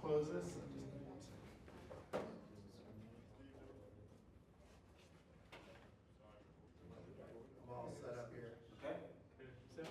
close this. I'm all set up here. Okay. Set.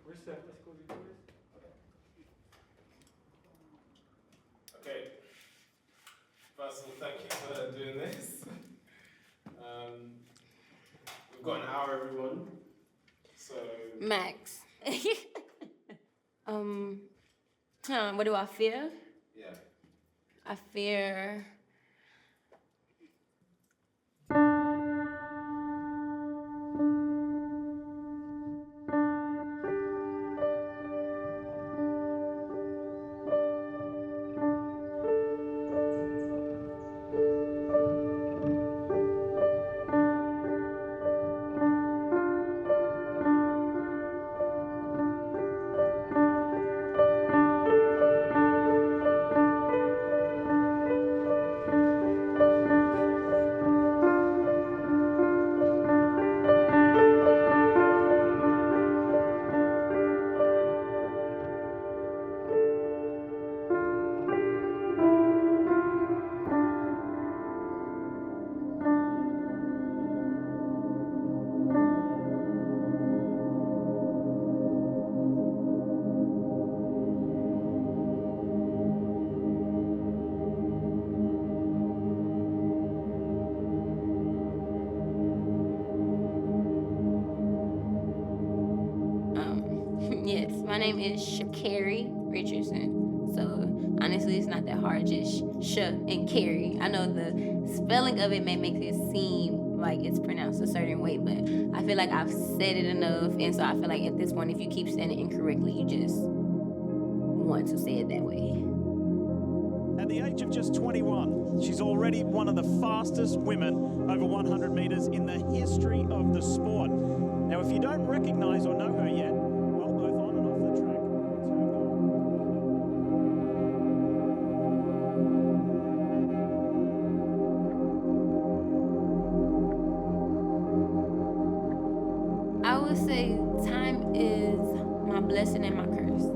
We're set. Let's go do this. Okay. First of all, thank you for doing this. We've got an hour, everyone. So. Max. What do I fear? Yeah. I fear. Yes, my name is Sha'Carri Richardson. So honestly, it's not that hard. Just sh and carry. I know the spelling of it may make it seem like it's pronounced a certain way, but I feel like I've said it enough, and so I feel like at this point, if you keep saying it incorrectly, you just want to say it that way. At the age of just 21, she's already one of the fastest women over 100 meters in the history of the sport. Now, if you don't recognize or know her yet, well, both on and off the track, it's her goal. I would say time is my blessing and my curse.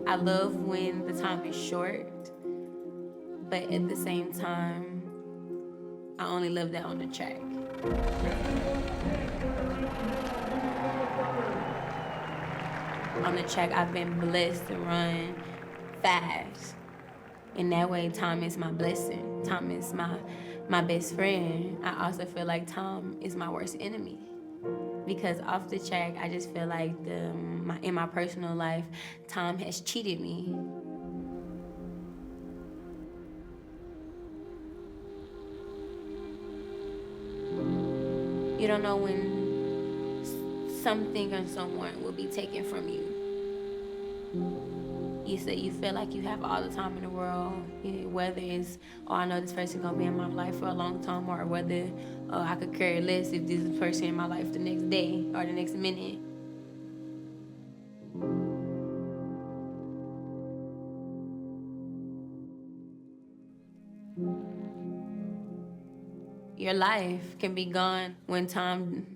I love when the time is short, but at the same time, I only love that on the track. On the track, I've been blessed to run fast. In that way, time is my blessing. Time is my best friend. I also feel like time is my worst enemy. Because off the track, I just feel like in my personal life, time has cheated me. You don't know when something or someone will be taken from you. You say you feel like you have all the time in the world, whether it's, oh, I know this person gonna be in my life for a long time, or whether, oh, I could care less if this is a person in my life the next day or the next minute. Your life can be gone when time,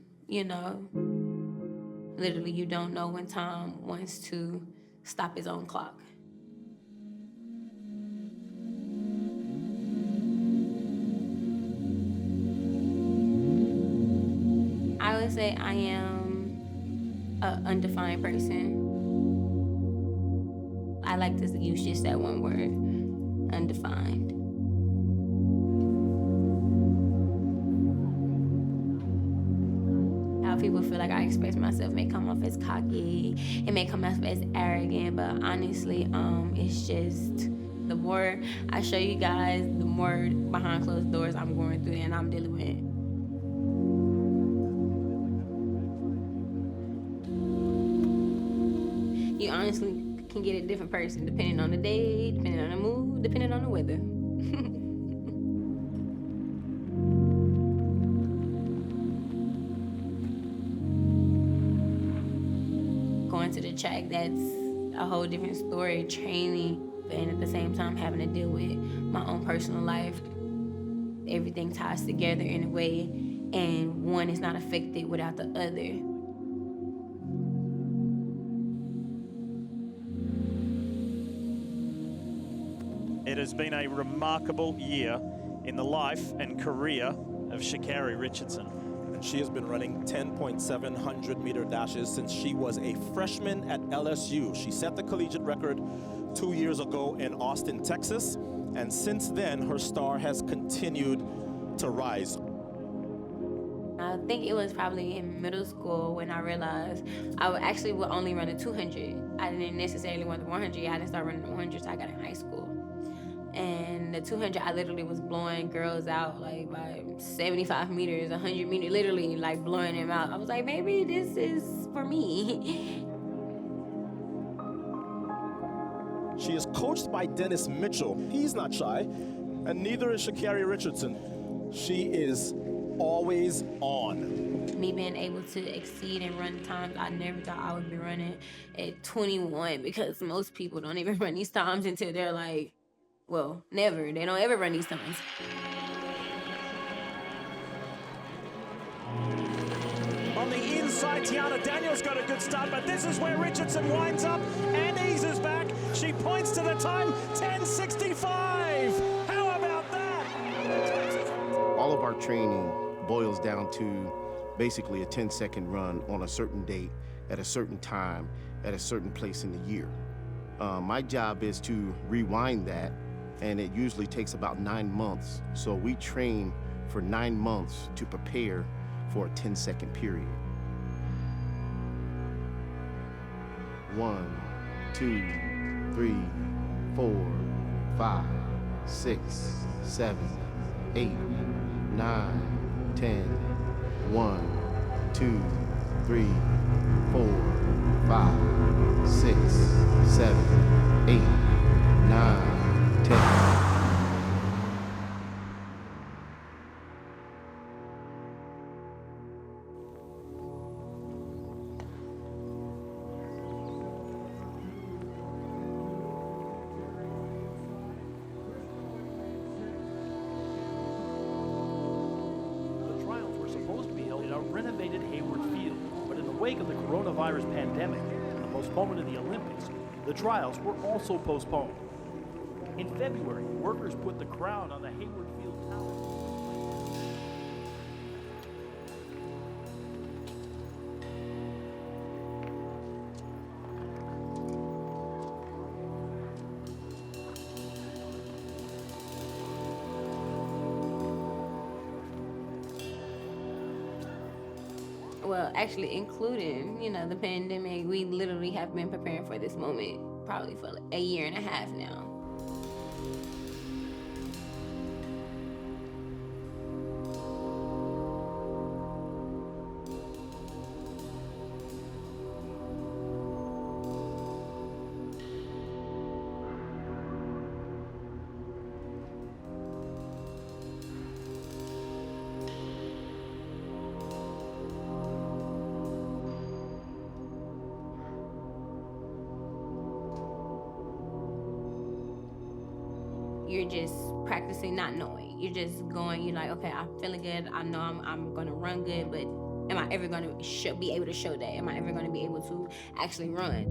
literally you don't know when time wants to stop his own clock. I would say I am an undefined person. I like to use just that one word, undefined. How people feel like I express myself may come off as cocky, it may come off as arrogant, but honestly, it's just the more I show you guys, the more behind closed doors I'm going through and I'm dealing with. You honestly can get a different person depending on the day, depending on the mood, depending on the weather. Going to the track, that's a whole different story. Training and at the same time having to deal with my own personal life. Everything ties together in a way, and one is not affected without the other. It has been a remarkable year in the life and career of Sha'Carri Richardson. And she has been running 10.700 meter dashes since she was a freshman at LSU. She set the collegiate record 2 years ago in Austin, Texas. And since then, her star has continued to rise. I think it was probably in middle school when I realized I would only run a 200. I didn't necessarily want the 100. I didn't start running the 100 until I got in high school. And the 200, I literally was blowing girls out like by 75 meters, 100 meters, literally like blowing them out. I was like, maybe this is for me. She is coached by Dennis Mitchell. He's not shy, and neither is Sha'Carri Richardson. She is always on. Me being able to exceed and run times I never thought I would be running at 21, because most people don't even run these times until they're like, well, never. They don't ever run these times. On the inside, Tiana Daniels got a good start, but this is where Richardson winds up and eases back. She points to the time, 10:65. How about that? All of our training boils down to basically a 10-second run on a certain date, at a certain time, at a certain place in the year. My job is to rewind that, and it usually takes about 9 months. So we train for 9 months to prepare for a 10-second period. 1, 2, 3, 4, 5, 6, 7, 8, 9, 10. 1, 2, 3, 4, 5, 6, 7, 8, 9, 10. Renovated Hayward Field, but in the wake of the coronavirus pandemic and the postponement of the Olympics, the trials were also postponed. In February, workers put the crown on the Hayward Field tower. Well, actually, including, the pandemic, we literally have been preparing for this moment probably for like a year and a half now. You're just practicing not knowing. You're just going, you're like, okay, I'm feeling good. I know I'm gonna run good, but am I ever gonna be able to show that? Am I ever gonna be able to actually run?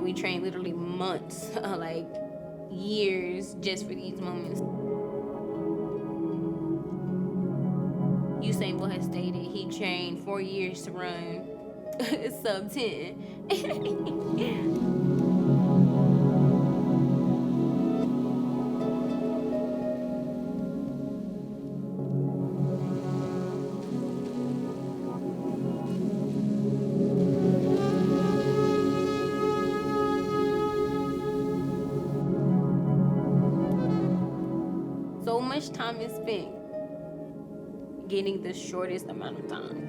We train literally months, like years, just for these moments. Usain Bolt has stated he trained 4 years to run sub 10. So much time is spent getting the shortest amount of time.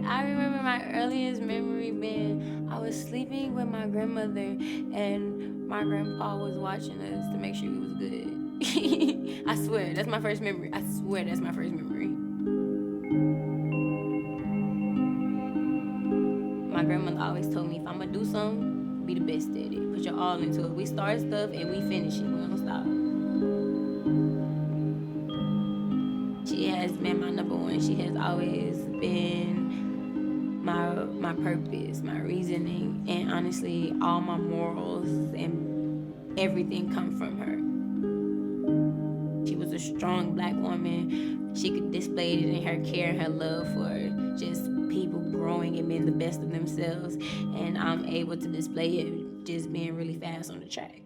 I remember my earliest memory being I was sleeping with my grandmother and my grandpa was watching us to make sure we was good. I swear, that's my first memory. I swear that's my first memory. My grandmother always told me if I'm gonna do something, be the best at it. Put your all into it. We start stuff and we finish it. We don't stop. She has been my number one. She has always been my purpose, my reasoning, and honestly, all my morals and everything come from her. She was a strong Black woman. She could display it in her care and her love for just people growing and being the best of themselves, and I'm able to display it just being really fast on the track.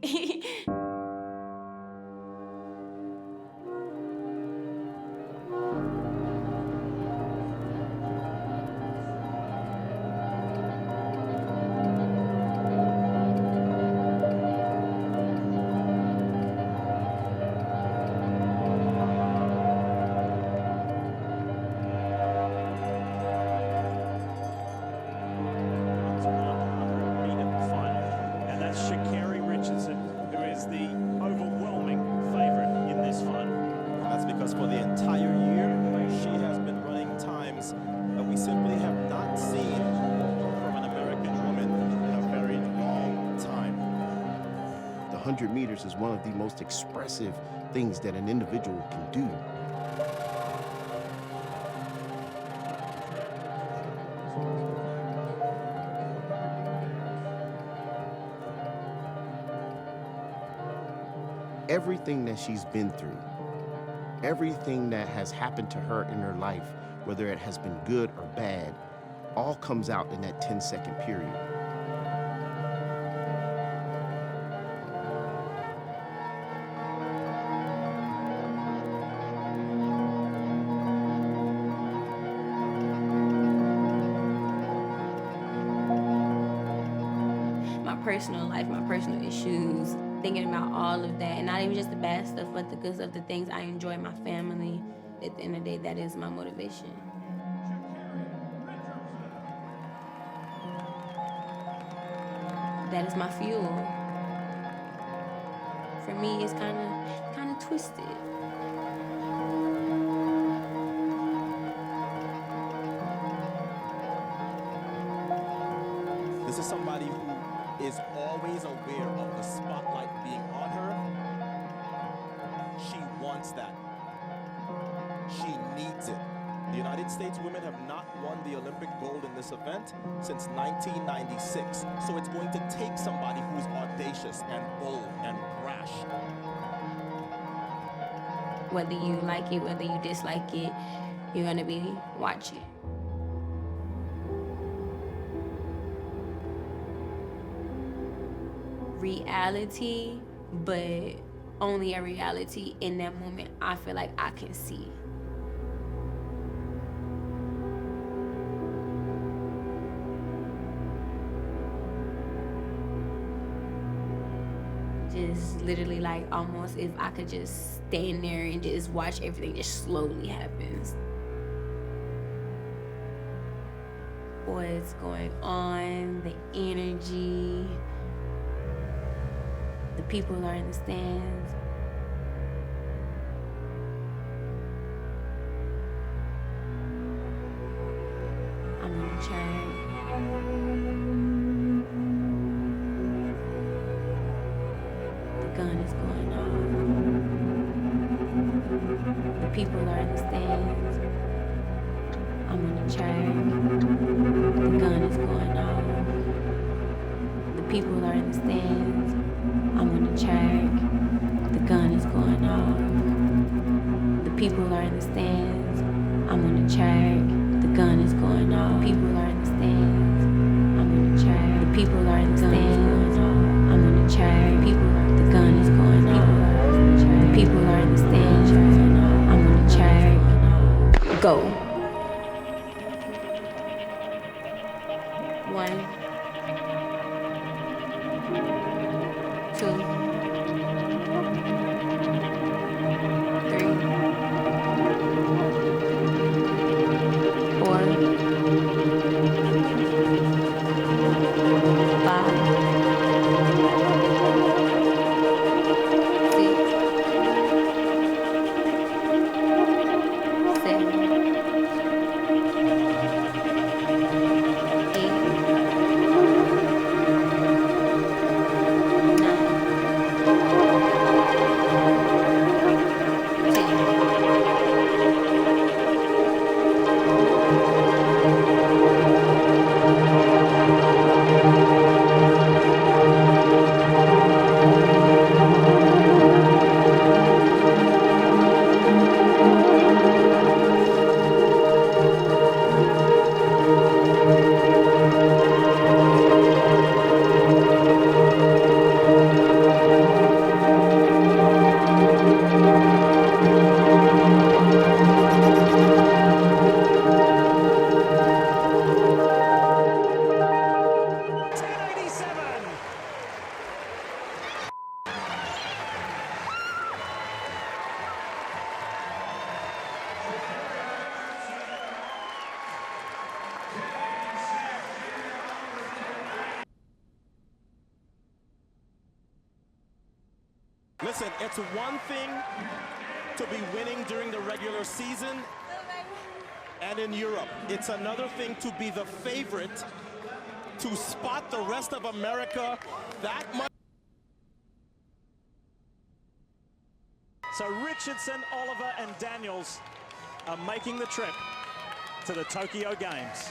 And that's Sha'Carri Richardson, who is the overwhelming favorite in this final. That's because for the entire year, she has been running times that we simply have not seen from an American woman in a very long time. The 100 meters is one of the most expressive things that an individual can do. Everything that she's been through, everything that has happened to her in her life, whether it has been good or bad, all comes out in that 10-second period. My personal life, my personal issues, thinking about all of that, and not even just the bad stuff, but the good stuff, the things I enjoy, my family. At the end of the day, that is my motivation. That is my fuel. For me, it's kind of twisted. This is somebody who is always aware of the spotlight being on her. She wants that. She needs it. The United States women have not won the Olympic gold in this event since 1996. So it's going to take somebody who's audacious and bold and brash. Whether you like it, whether you dislike it, you're gonna be watching. Reality, but only a reality in that moment I feel like I can see. Just literally like almost if I could just stand there and just watch everything just slowly happens. What's going on, the energy, the people are in the stands. I'm on the track. gun is going off. The people are in the stands. I'm on the track. The gun is going off. The people are in the stands. I'm on the track. The gun is going off. The people are in the stands. I'm on the track. The gun is going off. People are in the stands. I'm on the track. The people are in the stands. I'm on the track. People are. The gun is going off. The people are in the stands. I'm on the track. Go. 1, 2, 3, 4, 5, 6, 7, 8, 1087. Listen, it's one thing to be winning during the regular season and in Europe. It's another thing to be the favorite, to spot the rest of America that much. So Richardson, Oliver, and Daniels are making the trip to the Tokyo Games.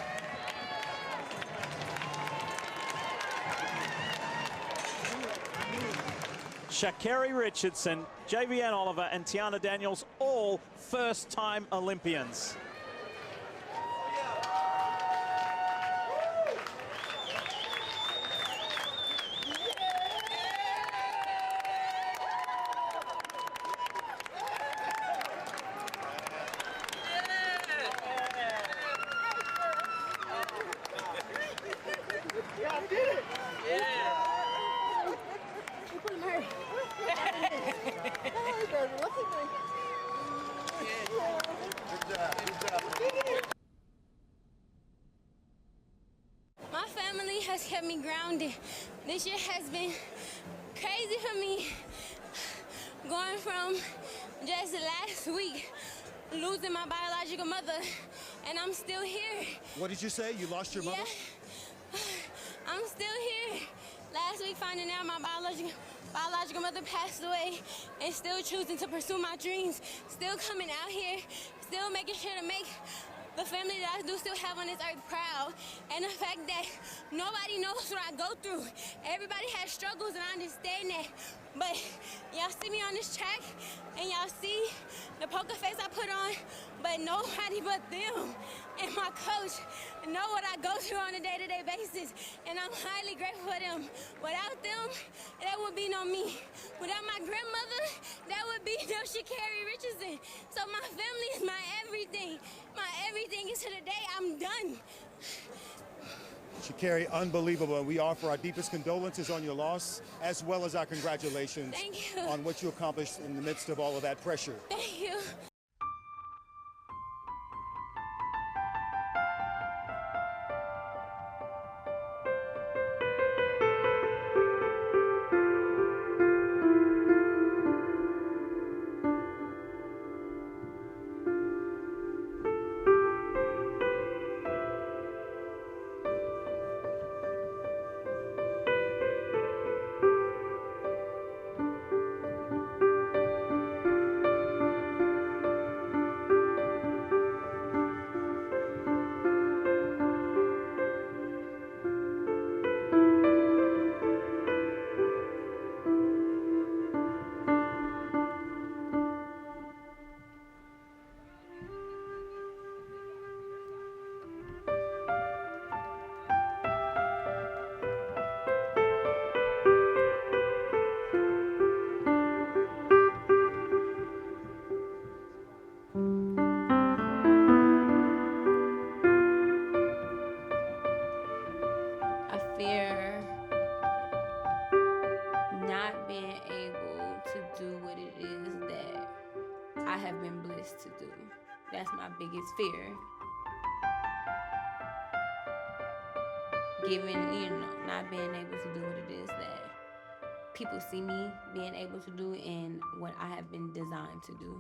Sha'Carri Richardson, JVN Oliver, and Tiana Daniels, all first-time Olympians. My family has kept me grounded. This year has been crazy for me. Going from just last week, losing my biological mother, and I'm still here. What did you say? You lost your mother? Yeah. I'm still here. Last week, finding out my biological mother passed away, and still choosing to pursue my dreams. Still coming out here, still making sure to make the family that I do still have on this earth proud. And the fact that nobody knows what I go through. Everybody has struggles, and I understand that. But y'all see me on this track, and y'all see the poker face I put on, but nobody but them and my coach know what I go through on a day-to-day basis, and I'm highly grateful for them. Without them, there would be no me. Without my grandmother, there would be no Sha'Carri Richardson. So my family is my everything. My everything is to the day I'm done. Sha'Carri, unbelievable. And we offer our deepest condolences on your loss, as well as our congratulations Thank you. on what you accomplished in the midst of all of that pressure. Thank you. I have been blessed to do. That's my biggest fear. Given, not being able to do what it is that people see me being able to do and what I have been designed to do.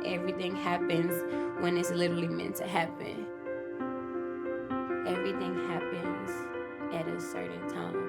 Everything happens when it's literally meant to happen. Everything happens at a certain time.